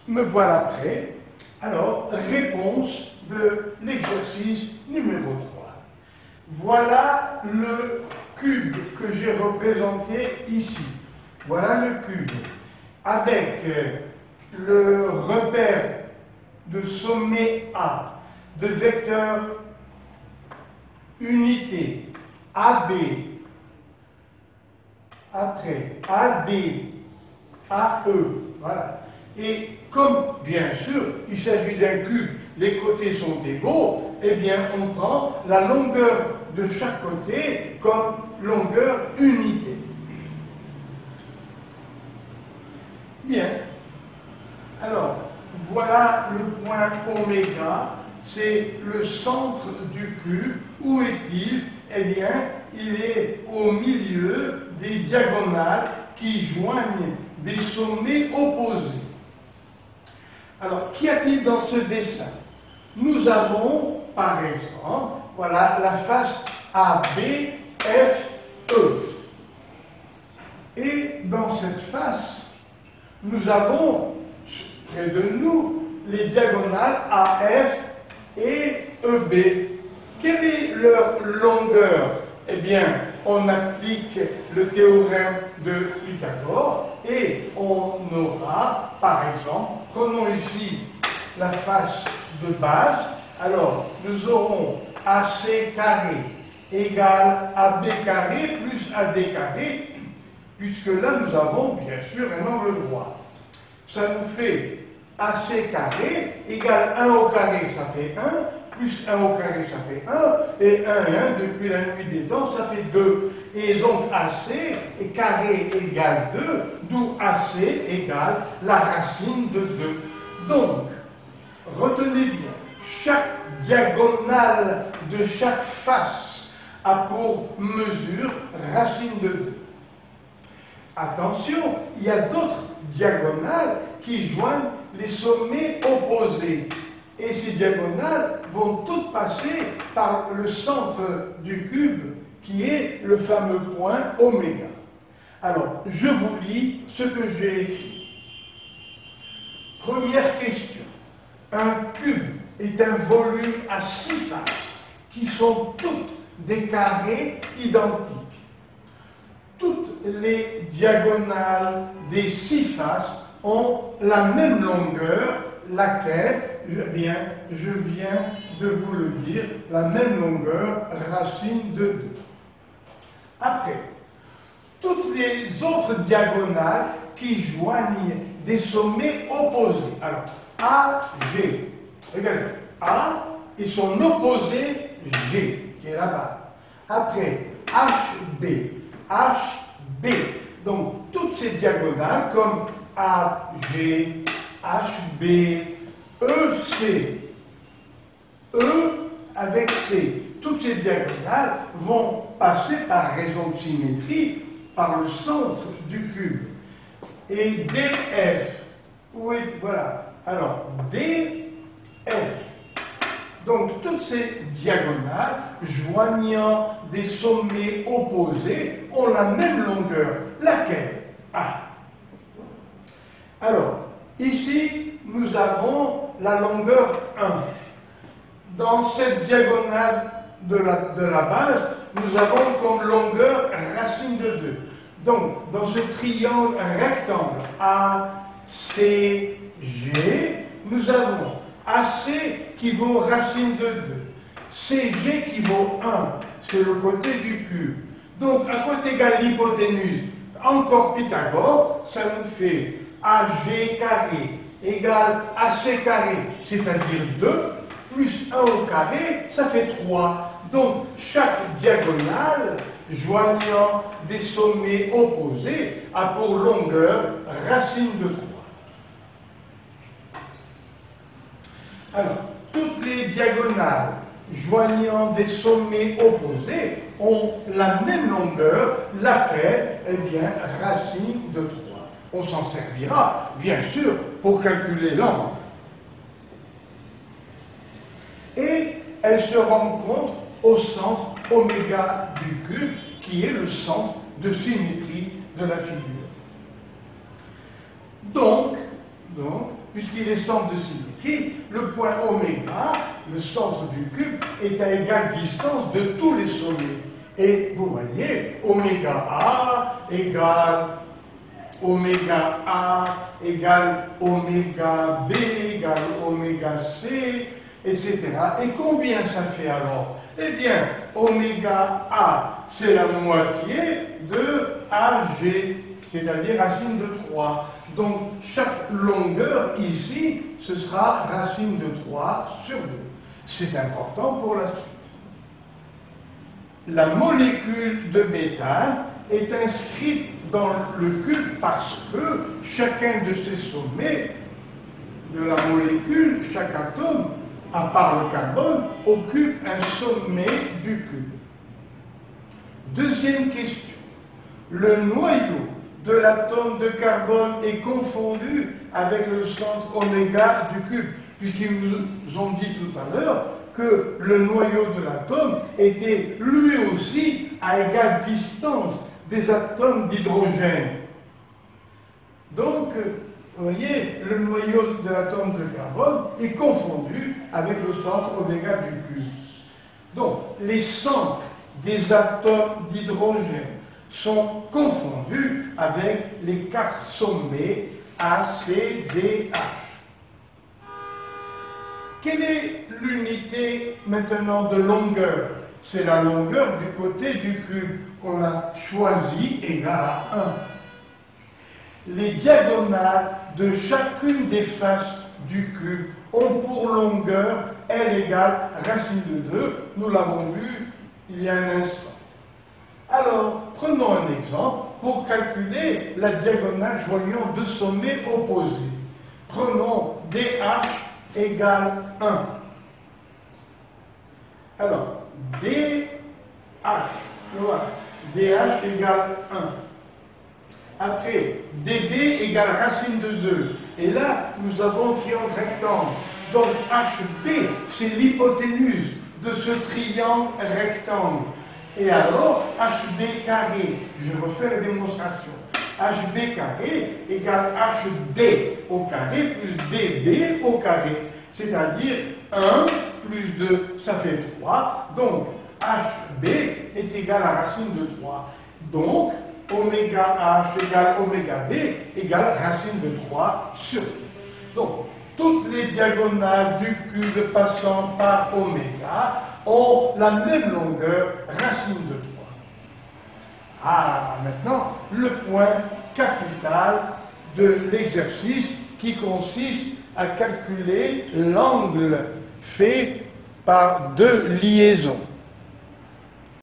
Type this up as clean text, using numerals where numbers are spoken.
me voilà prêt. Alors, réponse de l'exercice numéro 3. Voilà le cube que j'ai représenté ici. Voilà le cube. Avec le repère de sommet A, de vecteur unité AB, après AD, AE, voilà. Et comme, bien sûr, il s'agit d'un cube, les côtés sont égaux, eh bien, on prend la longueur de chaque côté comme longueur unité. Bien. Alors, voilà le point oméga, c'est le centre du cube. Où est-il? Eh bien, il est au milieu des diagonales qui joignent des sommets opposés. Alors, qu'y a-t-il dans ce dessin? Nous avons, par exemple, voilà la face ABFE. Et dans cette face, nous avons près de nous les diagonales AF et EB. Quelle est leur longueur? Eh bien, on applique le théorème de Pythagore et on aura, par exemple, prenons ici la face de base, alors nous aurons AC carré égale AB carré plus AD carré, puisque là nous avons bien sûr un angle droit. Ça nous fait AC carré égale 1 au carré, ça fait 1, plus 1 au carré, ça fait 1, et 1 et 1, depuis la nuit des temps, ça fait 2. Et donc AC et carré égale 2, d'où AC égale la racine de 2. Donc, retenez bien, chaque diagonale de chaque face a pour mesure racine de 2. Attention, il y a d'autres diagonales qui joignent les sommets opposés. Et ces diagonales vont toutes passer par le centre du cube, qui est le fameux point oméga. Alors, je vous lis ce que j'ai écrit. Première question. Un cube est un volume à 6 faces, qui sont toutes des carrés identiques. Toutes les diagonales des 6 faces ont la même longueur, laquelle, je viens de vous le dire, la même longueur, racine de 2. Après, toutes les autres diagonales qui joignent des sommets opposés. Alors, AG, regardez, A et son opposé G, qui est là-bas. Après, HB, HB. Donc, toutes ces diagonales comme AG, HB, EC, E avec C, toutes ces diagonales vont passer par raison de symétrie par le centre du cube. Et DF, oui, voilà. Alors, DF. Donc, toutes ces diagonales joignant des sommets opposés ont la même longueur. Laquelle? A. Alors, ici, nous avons la longueur 1. Dans cette diagonale de la base, nous avons comme longueur racine de 2. Donc, dans ce triangle rectangle ACG, nous avons AC qui vaut racine de 2, CG qui vaut 1, c'est le côté du cube. Donc, à côté égale l'hypoténuse, encore Pythagore, ça nous fait AG carré égale AC carré, c'est-à-dire 2, plus 1 au carré, ça fait 3. Donc, chaque diagonale joignant des sommets opposés a pour longueur racine de 3. Alors, toutes les diagonales joignant des sommets opposés ont la même longueur, laquelle, eh bien, racine de 3. On s'en servira, bien sûr, pour calculer l'angle. Et elle se rencontre au centre oméga du cube, qui est le centre de symétrie de la figure. Donc, puisqu'il est centre de symétrie, le point oméga, le centre du cube, est à égale distance de tous les sommets. Et vous voyez, oméga A égale oméga A égale oméga B égale oméga C, etc. Et combien ça fait alors? Eh bien, oméga A, c'est la moitié de AG, c'est-à-dire racine de 3. Donc, chaque longueur ici, ce sera racine de 3 sur 2. C'est important pour la suite. La molécule de méthane est inscrite dans le cube parce que chacun de ces sommets de la molécule, chaque atome, à part le carbone, occupe un sommet du cube. Deuxième question. Le noyau de l'atome de carbone est confondu avec le centre oméga du cube, puisqu'ils nous ont dit tout à l'heure que le noyau de l'atome était lui aussi à égale distance des atomes d'hydrogène. Donc, vous voyez, le noyau de l'atome de carbone est confondu avec le centre oméga du cube. Donc, les centres des atomes d'hydrogène sont confondus avec les 4 sommets A, C, D, H. Quelle est l'unité maintenant de longueur? C'est la longueur du côté du cube qu'on a choisi égale à 1. Les diagonales de chacune des faces du cube ont pour longueur L égale racine de 2. Nous l'avons vu il y a un instant. Alors, prenons un exemple pour calculer la diagonale joignant deux sommets opposés. Prenons DH égale 1. Alors, DH, voilà, DH égale 1. Après, DB égale racine de 2. Et là, nous avons triangle rectangle. Donc, HB, c'est l'hypoténuse de ce triangle rectangle. Et alors, HB carré, je refais la démonstration. HB carré égale HD au carré plus DB au carré. C'est-à-dire 1 plus 2, ça fait 3. Donc, HB est égal à racine de 3. Donc, oméga H égale oméga B égale racine de 3 sur 2. Donc, toutes les diagonales du cube passant par oméga ont la même longueur, racine de 3. Ah, maintenant, le point capital de l'exercice qui consiste à calculer l'angle fait par deux liaisons.